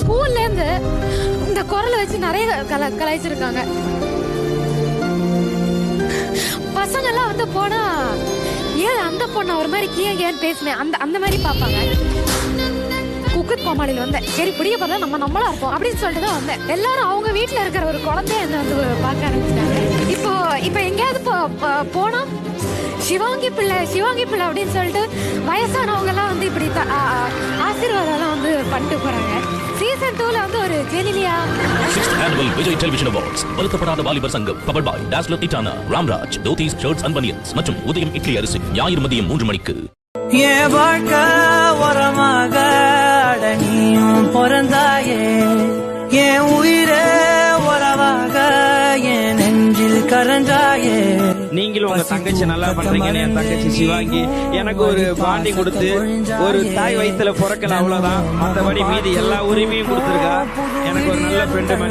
ஸ்கூல்ல இருந்து இந்த குரலை வச்சு நிறைய கலாய்ச்சிருக்காங்க. பசங்க எல்லாம் வந்து போனா ஏன் அந்த பொண்ணு ஒரு மாதிரி ஏன் பேசுனேன் அந்த மாதிரி பாப்பாங்க. குக்கத் கோமாளியில் வந்தேன். சரி பிடிக்க பார்த்தா நம்மளா இருப்போம் அப்படின்னு சொல்லிட்டு தான் வந்தேன். எல்லாரும் அவங்க வீட்டுல இருக்கிற ஒரு குழந்தைய என்ன வந்து பார்க்க ஆரம்பிச்சிட்டாங்க. இப்போ எங்கேயாவது போனா சிவாங்கி பிள்ளை அப்படின்னு சொல்லிட்டு வயசானவங்க எல்லாம் வந்து இப்படி ஆசீர்வாதம் எல்லாம் வந்து பண்ணிட்டு போறாங்க. சீசன் 2ல வந்து ஒரு Genelia 6th annual Vijay television awards Varuthapadatha Valibar Sangam powered by Dazzler இட்டானா, Ramraj, dhotis shirts and banians மற்றும் உதயம் இட்லி அரிசி ஞாயிறு மதியம் 3 மணிக்கு. என் வாழ்க்கை உரமாக நீயும் பிறந்தாயே, என் உயிரே உறவாக என் நெஞ்சில் கரஞ்சாயே. நீங்களும் உங்க தங்கச்சி நல்லா பண்றீங்கன்னு என் தங்கச்சி சிவாங்கி எனக்கு ஒரு பாண்டி கொடுத்து ஒரு தாய் வயித்துல பிறக்கல, அவ்வளவுதான். மற்றபடி மீதி எல்லா உரிமையும் கொடுத்துருக்கா. எனக்கு ஒரு நல்ல ஃப்ரெண்டு மணி